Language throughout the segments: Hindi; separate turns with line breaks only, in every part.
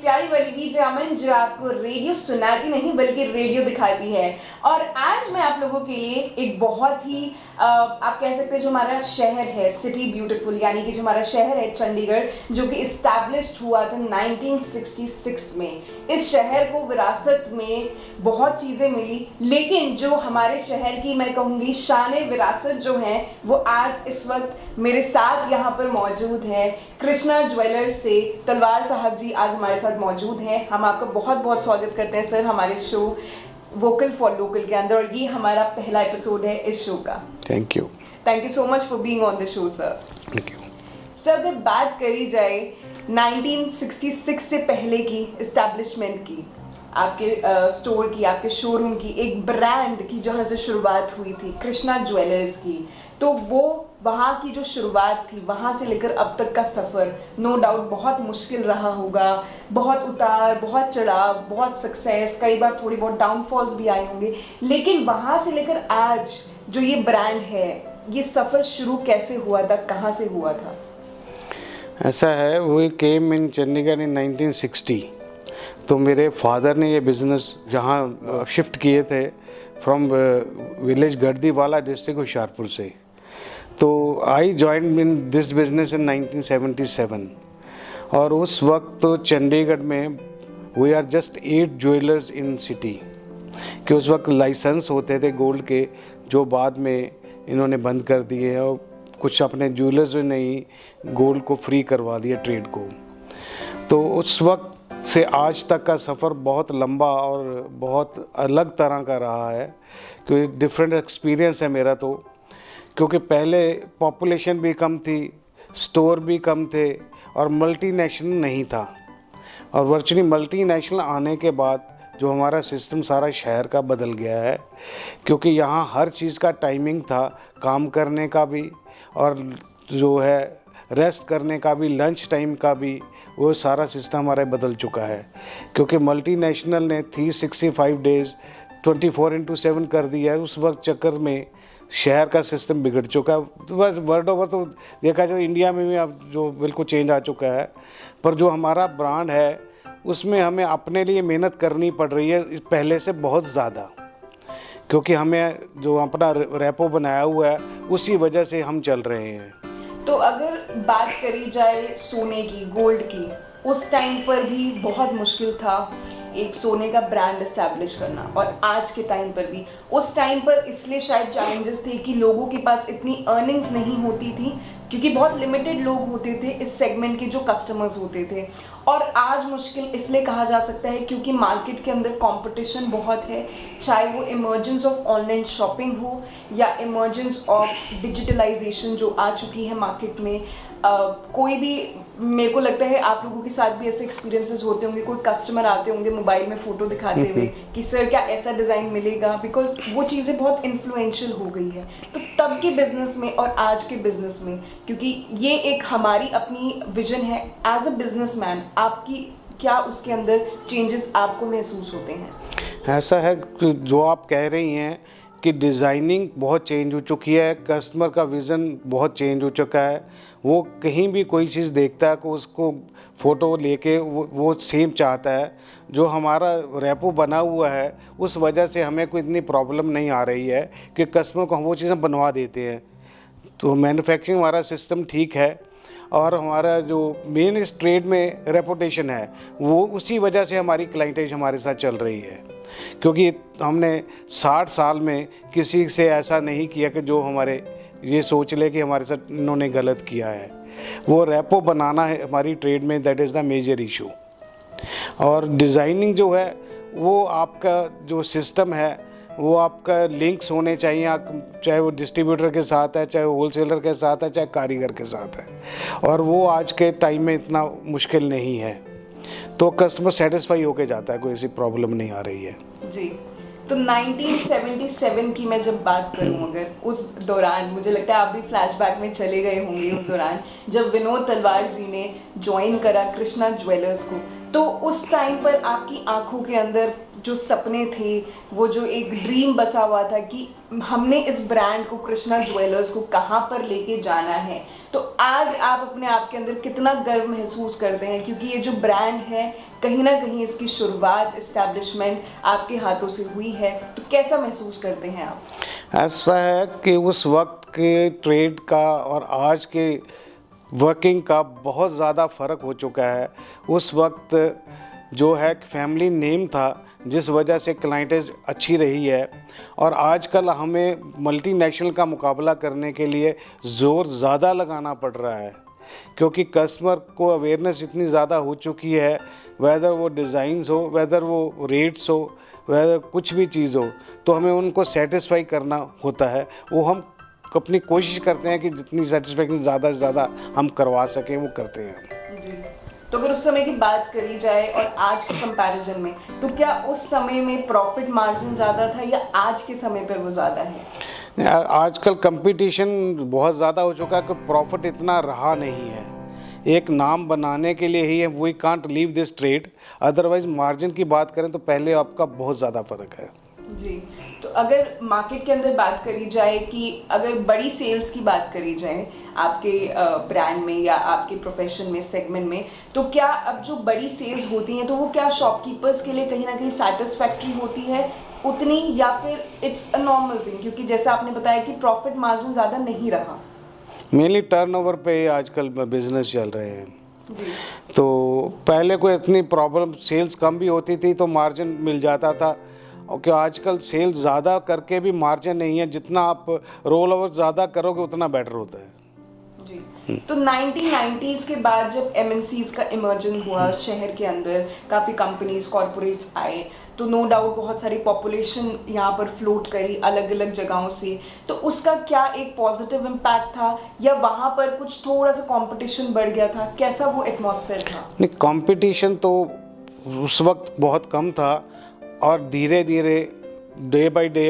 प्यारी वाली विजय अमन जो आपको रेडियो सुनाती नहीं बल्कि रेडियो दिखाती है। और आज मैं आप लोगों के लिए एक बहुत ही आप कह सकते हैं जो हमारा शहर है सिटी ब्यूटीफुल, यानी कि जो हमारा शहर है चंडीगढ़, जो कि इस्टेब्लिश्ड हुआ था 1966 में। इस शहर को विरासत में बहुत चीज़ें मिली, लेकिन जो हमारे शहर की मैं कहूँगी शान विरासत जो है वो आज इस वक्त मेरे साथ यहाँ पर मौजूद है। कृष्णा ज्वेलर्स से तलवार साहब जी आज हमारे साथ मौजूद हैं। हम आपका बहुत बहुत स्वागत करते हैं सर हमारे शो वोकल फॉर लोकल के अंदर, और ये हमारा पहला एपिसोड है इस शो का। Thank you so much for being on the show sir.
Thank you
sir, अगर बात करी जाए 1966 से पहले की इस्टेब्लिशमेंट की, आपके स्टोर की, आपके शोरूम की, एक ब्रांड की जहाँ से शुरुआत हुई थी कृष्णा ज्वेलर्स की, तो वो वहाँ की जो शुरुआत थी, वहाँ से लेकर अब तक का सफ़र नो डाउट बहुत मुश्किल रहा होगा। बहुत उतार, बहुत चढ़ाव, बहुत सक्सेस, कई बार थोड़ी बहुत डाउनफॉल्स भी आए होंगे, लेकिन वहाँ से लेकर आज जो ये ब्रांड है, ये सफ़र शुरू कैसे हुआ था, कहाँ से हुआ था?
ऐसा है, वी केम इन चंडीगढ़ इन 1960। तो मेरे फादर ने ये बिज़नेस यहाँ शिफ्ट किए थे from village Garhdiwala district Hoshiarpur से। तो I join in this business in 1977। और उस वक्त तो चंडीगढ़ में we are just 8 jewellers in city, कि उस वक्त लाइसेंस होते थे गोल्ड के, जो बाद में इन्होंने बंद कर दिए हैं, और कुछ अपने ज्वेलर्स ने ही गोल्ड को फ्री करवा दिया ट्रेड को। तो उस वक्त से आज तक का सफ़र बहुत लंबा और बहुत अलग तरह का रहा है, क्योंकि डिफरेंट एक्सपीरियंस है मेरा। तो क्योंकि पहले पॉपुलेशन भी कम थी, स्टोर भी कम थे, और मल्टीनेशनल नहीं था। और वर्चुअली मल्टीनेशनल आने के बाद जो हमारा सिस्टम सारा शहर का बदल गया है, क्योंकि यहाँ हर चीज़ का टाइमिंग था, काम करने का भी और जो है रेस्ट करने का भी, लंच टाइम का भी, वो सारा सिस्टम हमारा बदल चुका है। क्योंकि मल्टीनेशनल ने 365 डेज़ 24/7 कर दिया है। उस वक्त चक्कर में शहर का सिस्टम बिगड़ चुका है। तो बस वर्ल्ड ओवर तो देखा जाए इंडिया में भी अब जो बिल्कुल चेंज आ चुका है, पर जो हमारा ब्रांड है उसमें हमें अपने लिए मेहनत करनी पड़ रही है पहले से बहुत ज़्यादा, क्योंकि हमें जो अपना रेपो बनाया हुआ है उसी वजह से हम चल रहे हैं।
तो अगर बात करी जाए सोने की, गोल्ड की, उस टाइम पर भी बहुत मुश्किल था एक सोने का ब्रांड एस्टैब्लिश करना, और आज के टाइम पर भी। उस टाइम पर इसलिए शायद चैलेंजेस थे कि लोगों के पास इतनी अर्निंग्स नहीं होती थी, क्योंकि बहुत लिमिटेड लोग होते थे इस सेगमेंट के जो कस्टमर्स होते थे। और आज मुश्किल इसलिए कहा जा सकता है क्योंकि मार्केट के अंदर कंपटीशन बहुत है, चाहे वो इमर्जेंस ऑफ ऑनलाइन शॉपिंग हो या इमर्जेंस ऑफ डिजिटलाइजेशन जो आ चुकी है मार्केट में। कोई भी, मेरे को लगता है आप लोगों के साथ भी ऐसे एक्सपीरियंसेस होते होंगे, कोई कस्टमर आते होंगे मोबाइल में फ़ोटो दिखाते हुए कि सर क्या ऐसा डिज़ाइन मिलेगा, बिकॉज वो चीज़ें बहुत इन्फ्लुएंशियल हो गई है। तो तब के बिज़नेस में और आज के बिज़नेस में, क्योंकि ये एक हमारी अपनी विजन है एज अ बिजनेसमैन, आपकी क्या उसके अंदर चेंजेस आपको महसूस होते हैं?
ऐसा है कि जो आप कह रही हैं कि डिज़ाइनिंग बहुत चेंज हो चुकी है, कस्टमर का विज़न बहुत चेंज हो चुका है। वो कहीं भी कोई चीज़ देखता है को उसको फ़ोटो लेके वो सेम चाहता है। जो हमारा रेपो बना हुआ है उस वजह से हमें कोई इतनी प्रॉब्लम नहीं आ रही है कि कस्टमर को हम वो चीज़ें बनवा देते हैं। तो मैन्युफैक्चरिंग हमारा सिस्टम ठीक है, और हमारा जो मेन इस ट्रेड में रेपुटेशन है वो उसी वजह से हमारी क्लाइंटेज हमारे साथ चल रही है। क्योंकि हमने 60 साल में किसी से ऐसा नहीं किया कि जो हमारे ये सोच ले कि हमारे साथ इन्होंने गलत किया है। वो रेपो बनाना है हमारी ट्रेड में, that is the major issue. और डिज़ाइनिंग जो है वो आपका जो सिस्टम है वो आपका लिंक्स होने चाहिए, चाहे वो डिस्ट्रीब्यूटर के साथ है, चाहे होलसेलर के साथ है, चाहे कारीगर के साथ है, और वो आज के टाइम में इतना मुश्किल नहीं है। तो कस्टमर सेटिस्फाई होके जाता है, कोई ऐसी प्रॉब्लम नहीं आ रही है
जी। तो 1977 की मैं जब बात करूं, अगर उस दौरान, मुझे लगता है आप भी फ्लैशबैक में चले गए होंगे उस दौरान जब विनोद तलवार जी ने ज्वाइन करा कृष्णा ज्वेलर्स को, तो उस टाइम पर आपकी आंखों के अंदर जो सपने थे, वो जो एक ड्रीम बसा हुआ था कि हमने इस ब्रांड को, कृष्णा ज्वेलर्स को कहाँ पर लेके जाना है, तो आज आप अपने आप के अंदर कितना गर्व महसूस करते हैं, क्योंकि ये जो ब्रांड है कहीं ना कहीं इसकी शुरुआत, इस्टेब्लिशमेंट आपके हाथों से हुई है, तो कैसा महसूस करते हैं आप?
ऐसा है कि उस वक्त के ट्रेड का और आज के वर्किंग का बहुत ज़्यादा फ़र्क हो चुका है। उस वक्त जो है फैमिली नेम था, जिस वजह से क्लाइंटेज अच्छी रही है, और आजकल हमें मल्टीनेशनल का मुकाबला करने के लिए ज़ोर ज़्यादा लगाना पड़ रहा है, क्योंकि कस्टमर को अवेयरनेस इतनी ज़्यादा हो चुकी है, वेदर वो डिज़ाइंस हो, वेदर वो रेट्स हो, वेदर कुछ भी चीज़ हो, तो हमें उनको सेटिस्फाई करना होता है। वो हम अपनी कोशिश करते हैं कि जितनी सेटिस्फेक्शन ज़्यादा से ज़्यादा हम करवा सकें वो करते हैं
जी। तो अगर उस समय की बात करी जाए और आज के कंपैरिजन में, तो क्या उस समय में प्रॉफिट मार्जिन ज़्यादा था या आज के समय पर वो ज़्यादा है?
आजकल कंपटीशन बहुत ज़्यादा हो चुका है कि प्रॉफिट इतना रहा नहीं है। एक नाम बनाने के लिए ही we can't leave this trade, otherwise margin की बात करें तो पहले आपका बहुत ज़्यादा फ़र्क है।
जी। तो अगर मार्केट के अंदर बात करी जाए कि अगर बड़ी सेल्स की बात करी जाए आपके ब्रांड में या आपके प्रोफेशन में, सेगमेंट में, तो क्या अब जो बड़ी सेल्स होती हैं तो वो क्या शॉपकीपर्स के लिए कहीं ना कहीं सेटिस्फैक्ट्री होती है उतनी, या फिर इट्स अ नॉर्मल थिंग, क्योंकि जैसा आपने बताया कि प्रॉफिट मार्जिन ज़्यादा नहीं रहा?
मेनली टर्नओवर पे आजकल बिजनेस चल रहे हैं
जी।
तो पहले कोई इतनी प्रॉब्लम, सेल्स कम भी होती थी तो मार्जिन मिल जाता था, और क्या आजकल सेल्स ज़्यादा करके भी मार्जिन नहीं है। जितना आप रोल ओवर ज़्यादा करोगे उतना बेटर होता है।
जी। तो 1990s के बाद जब MNCs का इमर्जन हुआ शहर के अंदर, काफ़ी कंपनीज, कॉरपोरेट्स आए, तो नो डाउट बहुत सारी पॉपुलेशन यहाँ पर फ्लोट करी अलग अलग जगहों से, तो उसका क्या एक पॉजिटिव इम्पैक्ट था या वहाँ पर कुछ थोड़ा सा कंपटीशन बढ़ गया था? कैसा वो एटमॉस्फेयर था?
नहीं, कंपटीशन तो उस वक्त बहुत कम था, और धीरे धीरे डे बाय डे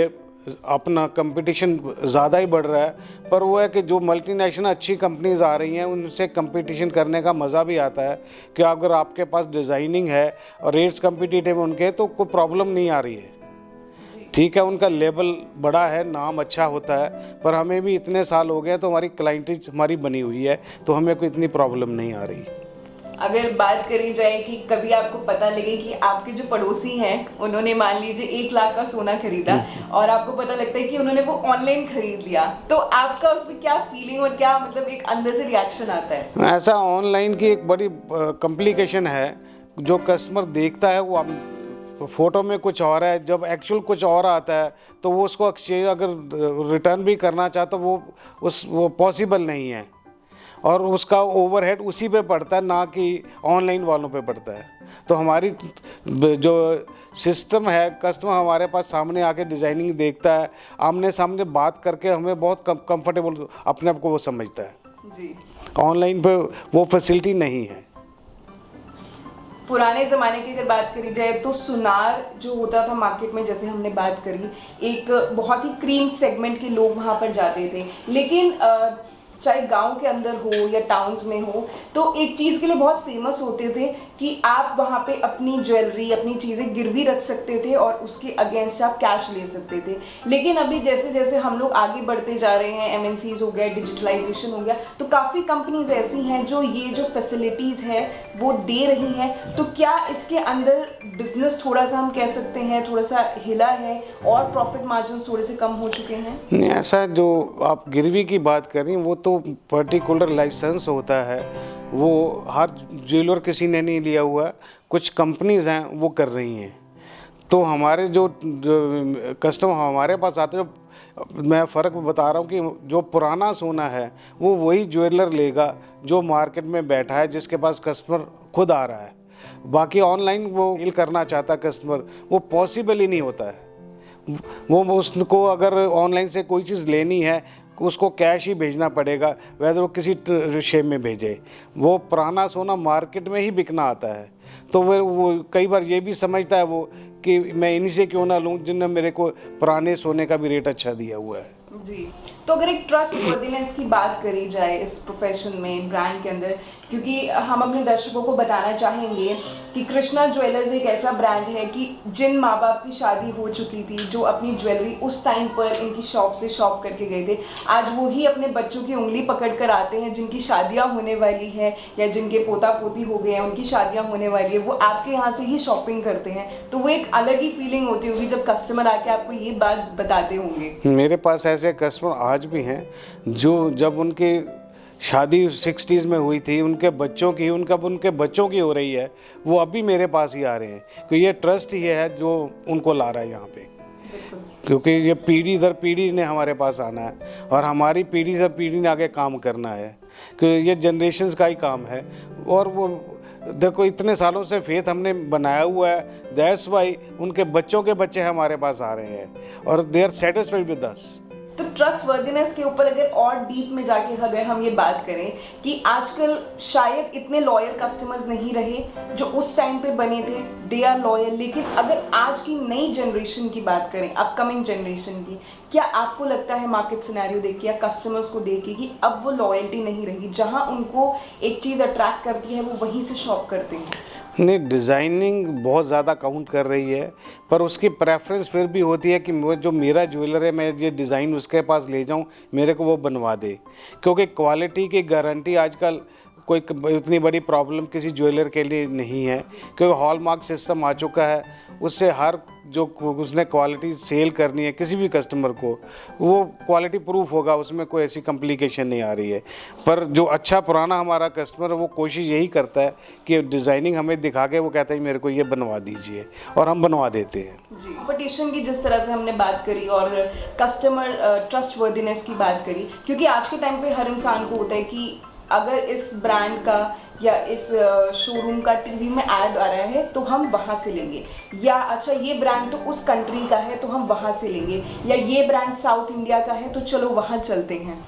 अपना कंपटीशन ज़्यादा ही बढ़ रहा है। पर वो है कि जो मल्टीनेशनल अच्छी कंपनीज आ रही हैं उनसे कंपटीशन करने का मज़ा भी आता है कि अगर आपके पास डिज़ाइनिंग है और रेट्स कंपिटिटिव उनके, तो कोई प्रॉब्लम नहीं आ रही है। ठीक है, उनका लेवल बड़ा है, नाम अच्छा होता है, पर हमें भी इतने साल हो गए तो हमारी क्लाइंटेज हमारी बनी हुई है, तो हमें कोई इतनी प्रॉब्लम नहीं आ रही।
अगर बात करी जाए कि कभी आपको पता लगे कि आपके जो पड़ोसी हैं उन्होंने मान लीजिए 1 लाख का सोना खरीदा और आपको पता लगता है कि उन्होंने वो ऑनलाइन खरीद लिया, तो आपका उसमें क्या फीलिंग और क्या मतलब एक अंदर से रिएक्शन आता है?
ऐसा ऑनलाइन की एक बड़ी कॉम्प्लिकेशन है, जो कस्टमर देखता है वो फोटो में कुछ और है, जब एक्चुअल कुछ और आता है तो वो उसको एक्सचेंज अगर रिटर्न भी करना चाहता वो पॉसिबल नहीं है, और उसका ओवरहेड उसी पे पड़ता है, ना कि ऑनलाइन वालों पे पड़ता है। तो हमारी जो सिस्टम है, कस्टमर हमारे पास सामने आके डिज़ाइनिंग देखता है, आमने सामने बात करके हमें बहुत कंफर्टेबल अपने आप को वो समझता है
जी।
ऑनलाइन पे वो फैसिलिटी नहीं है।
पुराने ज़माने की अगर बात करी जाए तो सुनार जो होता था मार्केट में, जैसे हमने बात करी, एक बहुत ही क्रीम सेगमेंट के लोग वहाँ पर जाते थे, लेकिन चाहे गांव के अंदर हो या टाउन्स में हो, तो एक चीज़ के लिए बहुत फेमस होते थे कि आप वहाँ पे अपनी ज्वेलरी, अपनी चीज़ें गिरवी रख सकते थे और उसके अगेंस्ट आप कैश ले सकते थे। लेकिन अभी जैसे जैसे हम लोग आगे बढ़ते जा रहे हैं, MNCs हो गया, डिजिटलाइजेशन हो गया, तो काफ़ी कंपनीज ऐसी हैं जो ये जो फैसिलिटीज़ है वो दे रही हैं। तो क्या इसके अंदर बिजनेस थोड़ा सा हम कह सकते हैं थोड़ा सा हिला है और प्रॉफिट मार्जिन थोड़े से कम हो चुके हैं?
नहीं, ऐसा जो आप गिरवी की बात कर रही हैं वो तो पर्टिकुलर लाइसेंस होता है, वो हर ज्वेलर किसी ने नहीं लिया हुआ, कुछ कंपनीज हैं वो कर रही हैं। तो हमारे जो कस्टमर हमारे पास आते हैं, मैं फ़र्क बता रहा हूँ कि जो पुराना सोना है वो वही ज्वेलर लेगा जो मार्केट में बैठा है, जिसके पास कस्टमर खुद आ रहा है। बाकी ऑनलाइन वो डील करना चाहता कस्टमर, वो पॉसिबल ही नहीं होता है। वो उसको अगर ऑनलाइन से कोई चीज़ लेनी है उसको कैश ही भेजना पड़ेगा, वैसे वो किसी शेप में भेजे। वो पुराना सोना मार्केट में ही बिकना आता है, तो वो कई बार ये भी समझता है वो कि मैं इन्हीं से क्यों ना लूँ जिनने मेरे को पुराने सोने का भी रेट अच्छा दिया हुआ है।
जी। तो अगर एक ट्रस्ट वर्दीनेस की बात करी जाए इस प्रोफेशन में, ब्रांड के अंदर, क्योंकि हम अपने दर्शकों को बताना चाहेंगे कि कृष्णा ज्वेलर्स एक ऐसा ब्रांड है कि जिन माँ बाप की शादी हो चुकी थी, जो अपनी ज्वेलरी उस टाइम पर इनकी शॉप से शॉप करके गए थे, आज वो ही अपने बच्चों की उंगली पकड़ कर आते हैं जिनकी शादियाँ होने वाली हैं या जिनके पोता पोती हो गए हैं, उनकी शादियाँ होने वाली है, वो आपके यहाँ से ही शॉपिंग करते हैं। तो वो एक अलग ही फीलिंग होती होगी जब कस्टमर आके आपको ये बात बताते होंगे।
मेरे पास ऐसे कस्टमर आज भी हैं जो जब उनकी शादी 60s में हुई थी, उनके बच्चों की हो रही है, वो अभी मेरे पास ही आ रहे हैं, क्योंकि ये ट्रस्ट ही है जो उनको ला रहा है यहाँ पे। क्योंकि ये पीढ़ी दर पीढ़ी ने हमारे पास आना है और हमारी पीढ़ी दर पीढ़ी ने आगे काम करना है, क्योंकि ये जनरेशन्स का ही काम है। और वो देखो इतने सालों से फेथ हमने बनाया हुआ है, दैट्स वाई उनके बच्चों के बच्चे हमारे पास आ रहे हैं और they are satisfied with us.
तो ट्रस्ट वर्दीनेस के ऊपर अगर और डीप में जाके अगर हम ये बात करें कि आजकल शायद इतने लॉयल कस्टमर्स नहीं रहे जो उस टाइम पे बने थे, दे आर लॉयल, लेकिन अगर आज की नई जनरेशन की बात करें, अपकमिंग जनरेशन की, क्या आपको लगता है मार्केट सिनेरियो देख के या कस्टमर्स को देख के कि अब वो लॉयल्टी नहीं रही, जहां उनको एक चीज़ अट्रैक्ट करती है वो वहीं से शॉप करते हैं?
नहीं, डिज़ाइनिंग बहुत ज़्यादा काउंट कर रही है, पर उसकी प्रेफरेंस फिर भी होती है कि जो मेरा ज्वेलर है मैं ये डिज़ाइन उसके पास ले जाऊं, मेरे को वो बनवा दे, क्योंकि क्वालिटी की गारंटी आजकल कोई इतनी बड़ी प्रॉब्लम किसी ज्वेलर के लिए नहीं है, क्योंकि हॉलमार्क सिस्टम आ चुका है। उससे हर जो उसने क्वालिटी सेल करनी है किसी भी कस्टमर को, वो क्वालिटी प्रूफ होगा, उसमें कोई ऐसी कॉम्प्लिकेशन नहीं आ रही है। पर जो अच्छा पुराना हमारा कस्टमर है वो कोशिश यही करता है कि डिज़ाइनिंग हमें दिखा के वो कहता है मेरे को ये बनवा दीजिए, और हम बनवा देते हैं।
जी, कॉम्पिटिशन की जिस तरह से हमने बात करी और कस्टमर ट्रस्ट वर्दीनेस की बात करी, क्योंकि आज के टाइम पे हर इंसान को होता है कि अगर इस ब्रांड का या इस शोरूम का टीवी में ऐड आ रहा है तो हम वहाँ से लेंगे, या अच्छा ये ब्रांड तो उस कंट्री का है तो हम वहाँ से लेंगे, या ये ब्रांड साउथ इंडिया का है तो चलो वहाँ चलते हैं।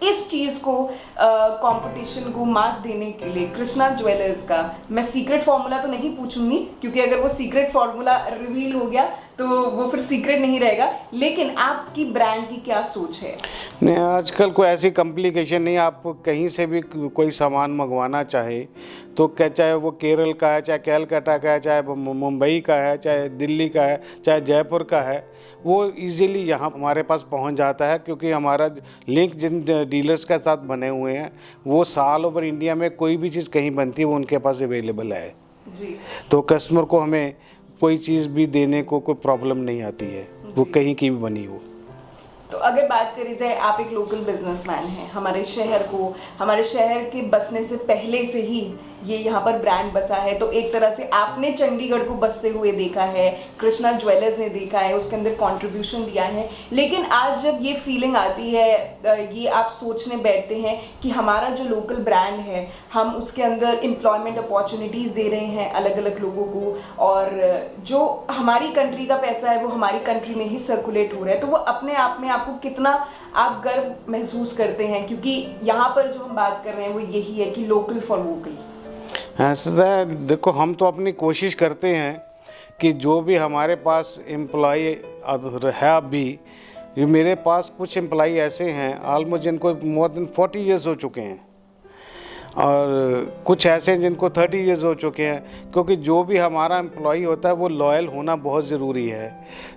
इस चीज़ को कंपटीशन को मात देने के लिए कृष्णा ज्वेलर्स का, मैं सीक्रेट फार्मूला तो नहीं पूछूंगी क्योंकि अगर वो सीक्रेट फार्मूला रिवील हो गया तो वो फिर सीक्रेट नहीं रहेगा, लेकिन आपकी ब्रांड की क्या सोच है?
नहीं, आजकल कोई ऐसी कॉम्प्लिकेशन नहीं। आप कहीं से भी कोई सामान मंगवाना चाहे तो क्या, चाहे वो केरल का है, चाहे कैलकाटा का है, चाहे मुंबई का है, चाहे दिल्ली का है, चाहे जयपुर का है, वो इजीली यहाँ हमारे पास पहुँच जाता है, क्योंकि हमारा लिंक जिन डीलर्स के साथ बने हुए हैं वो साल ओवर इंडिया में कोई भी चीज़ कहीं बनती है वो उनके पास अवेलेबल है
जी।
तो कस्टमर को हमें कोई चीज़ भी देने को कोई प्रॉब्लम नहीं आती है, वो कहीं की भी बनी हो।
तो अगर बात करी जाए, आप एक लोकल बिजनेसमैन हैं, हमारे शहर के बसने से पहले से ही ये यहाँ पर ब्रांड बसा है, तो एक तरह से आपने चंडीगढ़ को बसते हुए देखा है, कृष्णा ज्वेलर्स ने देखा है, उसके अंदर कंट्रीब्यूशन दिया है, लेकिन आज जब ये फीलिंग आती है, ये आप सोचने बैठते हैं कि हमारा जो लोकल ब्रांड है हम उसके अंदर एम्प्लॉयमेंट अपॉर्चुनिटीज़ दे रहे हैं अलग अलग लोगों को, और जो हमारी कंट्री का पैसा है वो हमारी कंट्री में ही सर्कुलेट हो रहा है, तो वो अपने आप में आपको कितना आप गर्व महसूस करते हैं? क्योंकि यहाँ पर जो हम बात कर रहे हैं वो यही है कि लोकल फॉर वोकल।
ऐसा है, देखो हम तो अपनी कोशिश करते हैं कि जो भी हमारे पास एम्प्लॉय है, अभी मेरे पास कुछ एम्प्लॉय ऐसे हैं ऑलमोस्ट जिनको मोर देन 40 ईयर्स हो चुके हैं, और कुछ ऐसे हैं जिनको 30 ईयर्स हो चुके हैं, क्योंकि जो भी हमारा एम्प्लॉय होता है वो लॉयल होना बहुत ज़रूरी है।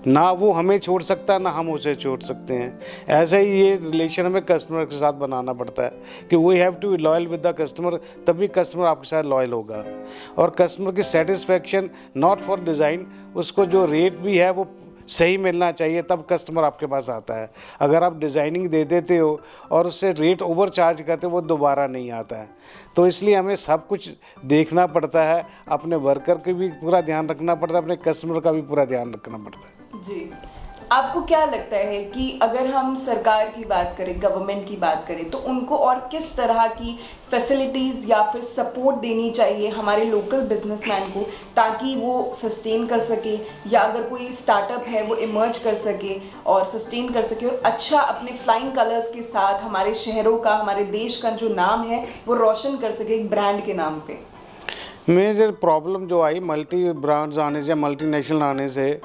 ना वो हमें छोड़ सकता ना हम उसे छोड़ सकते हैं। ऐसे ही ये रिलेशन हमें कस्टमर के साथ बनाना पड़ता है कि we have to be loyal with the customer, तभी कस्टमर आपके साथ लॉयल होगा। और कस्टमर की सेटिस्फेक्शन नॉट फॉर डिज़ाइन, उसको जो रेट भी है वो सही मिलना चाहिए, तब कस्टमर आपके पास आता है। अगर आप डिज़ाइनिंग दे देते हो और उससे रेट ओवर चार्ज करते हो वो दोबारा नहीं आता है। तो इसलिए हमें सब कुछ देखना पड़ता है, अपने वर्कर का भी पूरा ध्यान रखना पड़ता है, अपने कस्टमर का भी पूरा ध्यान रखना पड़ता है।
जी, आपको क्या लगता है कि अगर हम सरकार की बात करें, गवर्नमेंट की बात करें, तो उनको और किस तरह की फैसिलिटीज़ या फिर सपोर्ट देनी चाहिए हमारे लोकल बिजनेसमैन को, ताकि वो सस्टेन कर सके, या अगर कोई स्टार्टअप है वो इमर्ज कर सके और सस्टेन कर सके और अच्छा अपने फ्लाइंग कलर्स के साथ हमारे शहरों का, हमारे देश का जो नाम है वो रोशन कर सके एक ब्रांड के नाम पे?
मेजर प्रॉब्लम जो आई मल्टी ब्रांड्स आने से, मल्टीनेशनल आने से,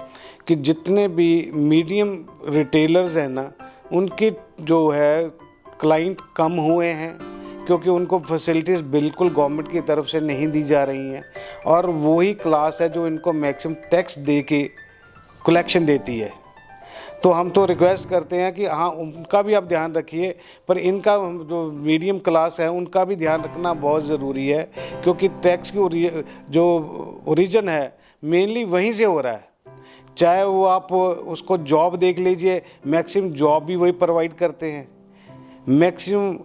कि जितने भी मीडियम रिटेलर्स हैं ना उनकी जो है क्लाइंट कम हुए हैं, क्योंकि उनको फैसिलिटीज़ बिल्कुल गवर्नमेंट की तरफ से नहीं दी जा रही हैं, और वही क्लास है जो इनको मैक्सिमम टैक्स दे के कलेक्शन देती है। तो हम तो रिक्वेस्ट करते हैं कि हाँ, उनका भी आप ध्यान रखिए, पर इनका जो मीडियम क्लास है उनका भी ध्यान रखना बहुत ज़रूरी है, क्योंकि टैक्स की जो ओरिजिन है मेनली वहीं से हो रहा है। चाहे वो आप उसको जॉब देख लीजिए, मैक्सिमम जॉब भी वही प्रोवाइड करते हैं। मैक्सिमम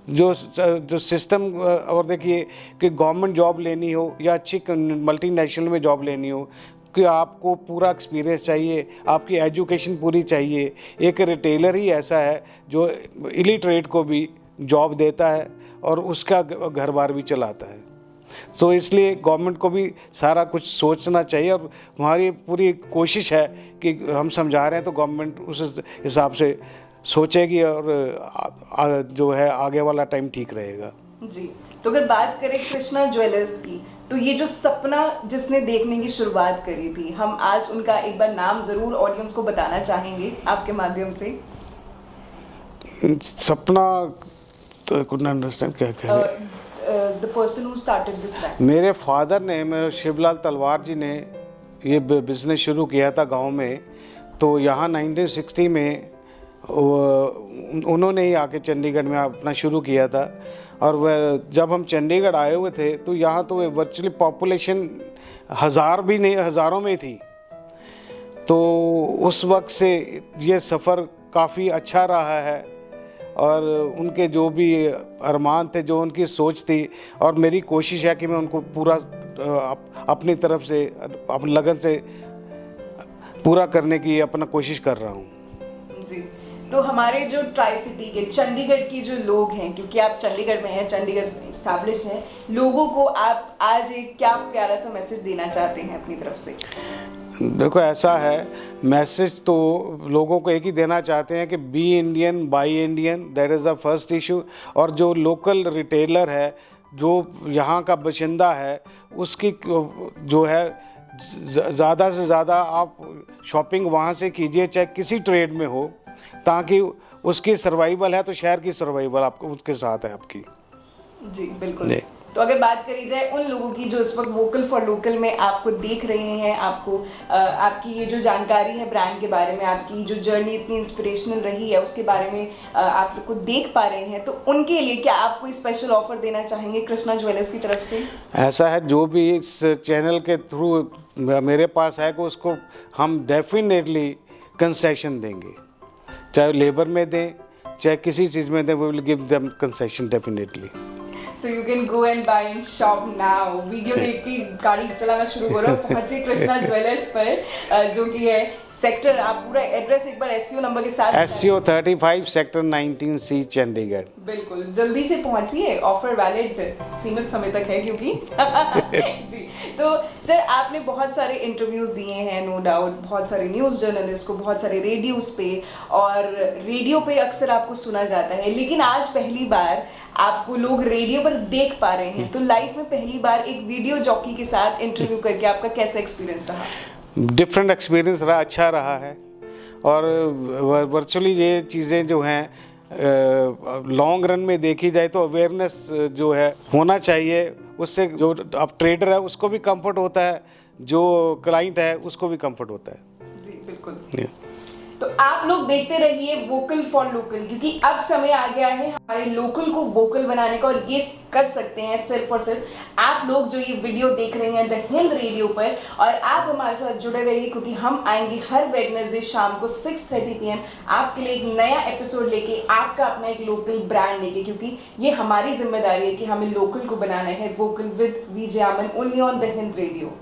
जो सिस्टम, और देखिए कि गवर्नमेंट जॉब लेनी हो या अच्छी मल्टीनेशनल में जॉब लेनी हो, कि आपको पूरा एक्सपीरियंस चाहिए, आपकी एजुकेशन पूरी चाहिए। एक रिटेलर ही ऐसा है जो इलिटरेट को भी जॉब देता है और उसका घर बार भी चलाता है। तो इसलिए गवर्नमेंट को भी सारा कुछ सोचना चाहिए, और हमारी पूरी कोशिश है कि हम समझा रहे हैं तो गवर्नमेंट उस हिसाब से सोचेगी, और जो है आगे वाला टाइम ठीक रहेगा।
जी, तो अगर बात करें कृष्णा ज्वेलर्स की, तो ये जो सपना जिसने देखने की शुरुआत करी थी, हम आज उनका एक बार नाम ज़रूर ऑडियंस को बताना चाहेंगे आपके माध्यम से।
सपना तो couldn't understand क्या कह रहे हैं।
The person who started this brand.
मेरे फादर ने, मेरे शिवलाल तलवार जी ने ये बिज़नेस शुरू किया था गांव में। तो यहाँ 1960 में उन्होंने ही आके चंडीगढ़ में अपना शुरू किया था। और वह जब हम चंडीगढ़ आए हुए थे तो यहाँ तो वर्चुअली पॉपुलेशन हज़ारों में थी। तो उस वक्त से ये सफ़र काफ़ी अच्छा रहा है, और उनके जो भी अरमान थे, जो उनकी सोच थी, और मेरी कोशिश है कि मैं उनको पूरा अपनी तरफ से, अपनी लगन से पूरा करने की अपना कोशिश कर रहा हूँ। जी,
तो हमारे जो ट्राई सिटी के चंडीगढ़ के जो लोग हैं, क्योंकि आप चंडीगढ़ में हैं, चंडीगढ़ इस्टेब्लिश्ड हैं, लोगों को आप आज एक क्या प्यारा सा मैसेज देना चाहते हैं अपनी तरफ से?
देखो, ऐसा है, मैसेज तो लोगों को एक ही देना चाहते हैं कि be Indian buy Indian, that is the first issue. और जो लोकल रिटेलर है, जो यहाँ का बाशिंदा है, उसकी जो है ज़्यादा से ज़्यादा आप शॉपिंग वहाँ से कीजिए, चाहे किसी ट्रेड में हो, ताकि उसकी सर्वाइवल है तो शहर की सर्वाइवल आपको उसके साथ है आपकी।
जी बिल्कुल। तो अगर बात करी जाए उन लोगों की जो इस वक्त वोकल फॉर लोकल में आपको देख रहे हैं, आपको आपकी ये जो जानकारी है ब्रांड के बारे में, आपकी जो जर्नी इतनी इंस्पिरेशनल रही है उसके बारे में आप लोग को देख पा रहे हैं, तो उनके लिए क्या आप कोई स्पेशल ऑफर देना चाहेंगे कृष्णा ज्वेलर्स की तरफ से?
ऐसा है, जो भी इस चैनल के थ्रू मेरे पास है, कि उसको हम डेफिनेटली कंसेशन देंगे, चाहे लेबर में दें चाहे किसी चीज़ में दें, we will give them concession definitely.
So you can go and buy and shop now. Video देख के गाड़ी चलाना शुरू करो, पहुंचे कृष्णा ज्वेलर्स पर, जो कि है सेक्टर, आप पूरा एड्रेस एक बार SEO नंबर के साथ,
SEO 35 सेक्टर 19C चंडीगढ़।
बिल्कुल, जल्दी से पहुंचिए, ऑफर वैलिड सीमित समय तक है क्योंकि जी। तो सर, आपने बहुत सारे इंटरव्यूज़ दिए हैं, नो डाउट, बहुत सारे न्यूज़ जर्नलिस्ट को, बहुत सारे रेडियोज़ पे, और रेडियो पे अक्सर आपको सुना जाता है, लेकिन आज पहली बार आपको लोग रेडियो पर देख पा रहे हैं। तो लाइफ में पहली बार एक वीडियो जॉकी के साथ इंटरव्यू करके आपका कैसा एक्सपीरियंस रहा?
डिफरेंट एक्सपीरियंस रहा, अच्छा रहा है। और वर्चुअली ये चीज़ें जो हैं लॉन्ग रन में देखी जाए तो अवेयरनेस जो है होना चाहिए, उससे जो अब ट्रेडर है उसको भी कंफर्ट होता है, जो क्लाइंट है उसको भी कंफर्ट होता है।
जी बिल्कुल। तो आप लोग देखते रहिए वोकल फॉर लोकल, क्योंकि अब समय आ गया है हमारे लोकल को वोकल बनाने का, और ये कर सकते हैं सिर्फ और सिर्फ आप लोग जो ये वीडियो देख रहे हैं द हिंद रेडियो पर। और आप हमारे साथ जुड़े रहिए, क्योंकि हम आएंगे हर वेडनेसडे शाम को 6:30 PM आपके लिए एक नया एपिसोड लेके, आपका अपना एक लोकल ब्रांड लेके, क्योंकि ये हमारी जिम्मेदारी है कि हमें लोकल को बनाना है। Vocal with VJ Aman, only on the Hind radio.